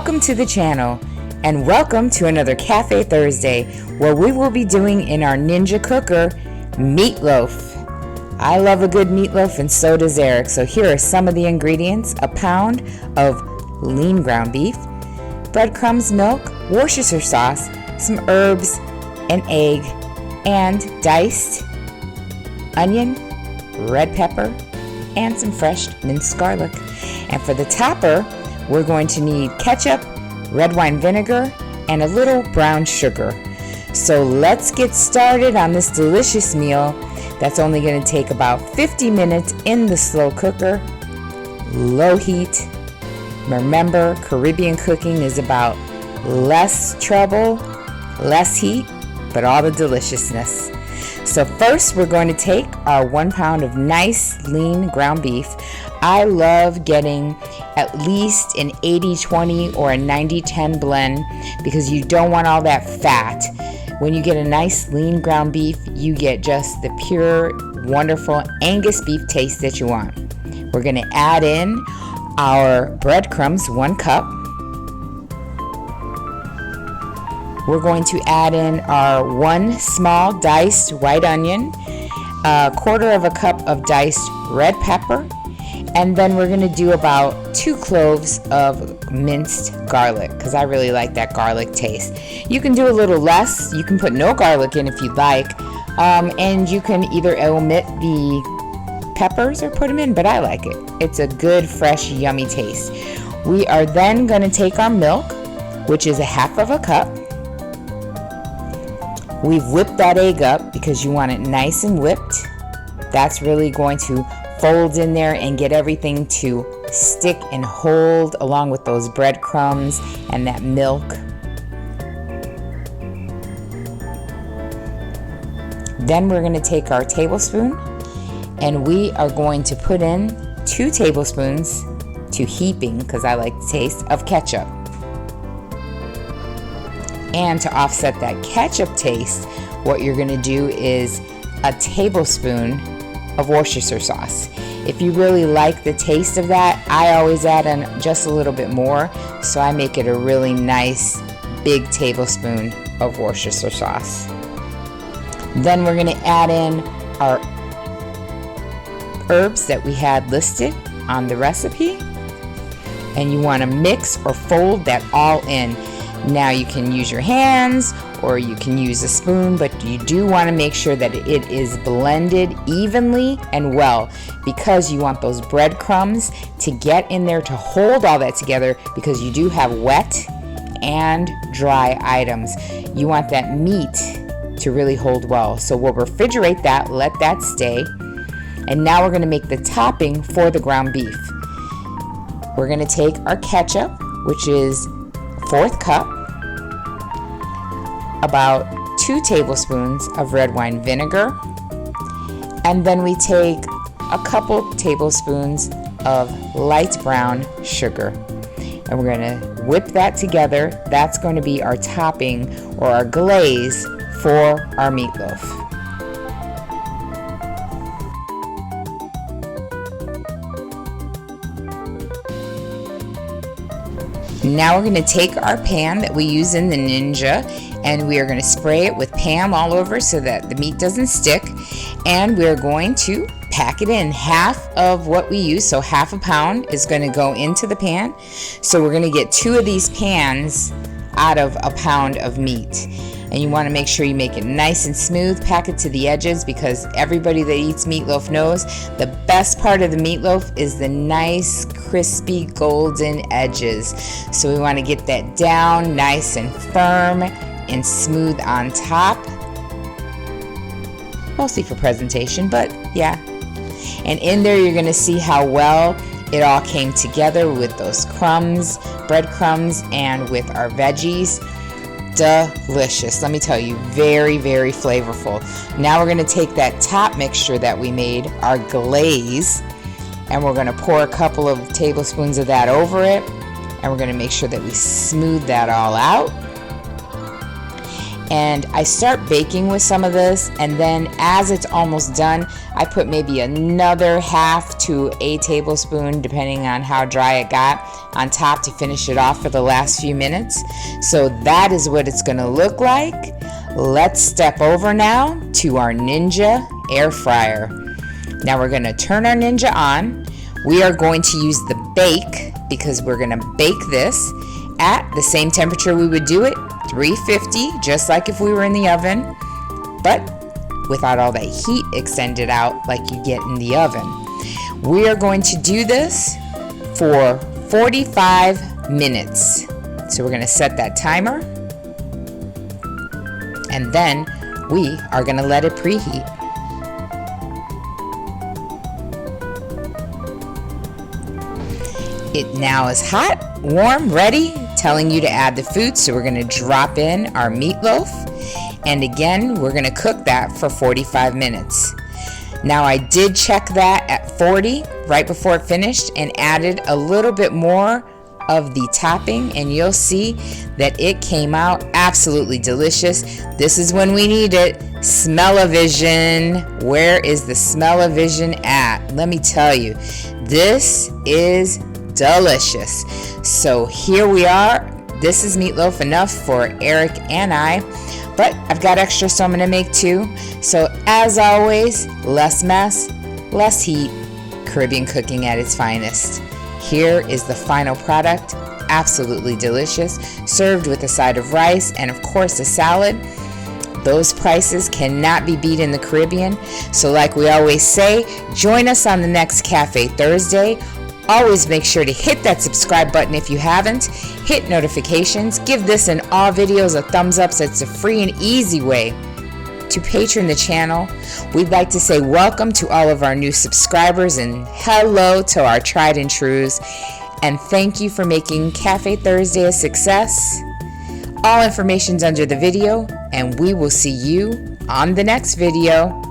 Welcome to the channel, and welcome to another Cafe Thursday, where we will be doing in our Ninja cooker, meatloaf. I love a good meatloaf, and so does Eric. So here are some of the ingredients: a pound of lean ground beef, breadcrumbs, milk, Worcestershire sauce, some herbs, an egg, and diced onion, red pepper, and some fresh minced garlic. And for the topper, we're going to need ketchup, red wine vinegar, and a little brown sugar. So let's get started on this delicious meal that's only going to take about 50 minutes in the slow cooker, low heat. Remember, Caribbean cooking is about less trouble, less heat, but all the deliciousness. So first, we're going to take our 1 pound of nice lean ground beef. I love getting at least an 80-20 or a 90-10 blend because you don't want all that fat. When you get a nice lean ground beef, you get just the pure, wonderful Angus beef taste that you want. We're going to add in our breadcrumbs, 1 cup. We're going to add in our 1 small diced white onion, a 1/4 cup of diced red pepper, and then we're going to do about 2 cloves of minced garlic because I really like that garlic taste. You can do a little less. You can put no garlic in if you'd like, and you can either omit the peppers or put them in, but I like it. It's a good, fresh, yummy taste. We are then going to take our milk, which is a 1/2 cup. We've whipped that egg up because you want it nice and whipped. That's really going to fold in there and get everything to stick and hold along with those breadcrumbs and that milk. Then we're going to take our tablespoon and we are going to put in 2 tablespoons to heaping, because I like the taste, of ketchup. And to offset that ketchup taste, what you're going to do is a tablespoon of Worcestershire sauce. If you really like the taste of that, I always add in just a little bit more, so I make it a really nice big tablespoon of Worcestershire sauce. Then we're going to add in our herbs that we had listed on the recipe, and you want to mix or fold that all in. Now you can use your hands or you can use a spoon, but you do want to make sure that it is blended evenly and well, because you want those breadcrumbs to get in there to hold all that together, because you do have wet and dry items. You want that meat to really hold well. So we'll refrigerate that, let that stay. And now we're going to make the topping for the ground beef. We're going to take our ketchup, which is 1/4 cup, about 2 tablespoons of red wine vinegar, and then we take a couple tablespoons of light brown sugar, and we're going to whip that together. That's going to be our topping or our glaze for our meatloaf. Now we're going to take our pan that we use in the Ninja, and we are going to spray it with Pam all over so that the meat doesn't stick, and we're going to pack it in. Half of what we use, so 1/2 pound, is going to go into the pan. So we're going to get 2 of these pans out of a pound of meat. And you want to make sure you make it nice and smooth, pack it to the edges, because everybody that eats meatloaf knows the best part of the meatloaf is the nice, crispy, golden edges. So we want to get that down nice and firm and smooth on top. Mostly for presentation, but yeah. And in there you're going to see how well it all came together with those crumbs, breadcrumbs, and with our veggies. Delicious. Let me tell you, very, very flavorful. Now we're going to take that top mixture that we made, our glaze, and we're going to pour a couple of tablespoons of that over it, and we're going to make sure that we smooth that all out. And I start baking with some of this, and then as it's almost done, I put maybe another 1/2 to a tablespoon, depending on how dry it got, on top to finish it off for the last few minutes. So that is what it's going to look like. Let's step over now to our Ninja air fryer. Now we're going to turn our Ninja on. We are going to use the bake because we're going to bake this at the same temperature we would do it, 350, just like if we were in the oven, but without all that heat extended out like you get in the oven. We are going to do this for 45 minutes. So we're going to set that timer, and then we are going to let it preheat. It now is hot, warm, ready, telling you to add the food. So we're going to drop in our meatloaf, and again we're going to cook that for 45 minutes. Now I did check that at 40 right before it finished and added a little bit more of the topping, and you'll see that it came out absolutely delicious. This is when we need it. Smell-o-vision. Where is the smell-o-vision at? Let me tell you, this is delicious. So here we are. This is meatloaf enough for Eric and I, but I've got extra, so I'm gonna make 2. So as always, less mess, less heat, Caribbean cooking at its finest. Here is the final product. Absolutely delicious, served with a side of rice and of course a salad. Those prices cannot be beat in the Caribbean. So like we always say, join us on the next Cafe Thursday. Always make sure to hit that subscribe button if you haven't. Hit notifications. Give this and all videos a thumbs up so it's a free and easy way to patron the channel. We'd like to say welcome to all of our new subscribers and hello to our tried and trues. And thank you for making Cafe Thursday a success. All information's under the video, and we will see you on the next video.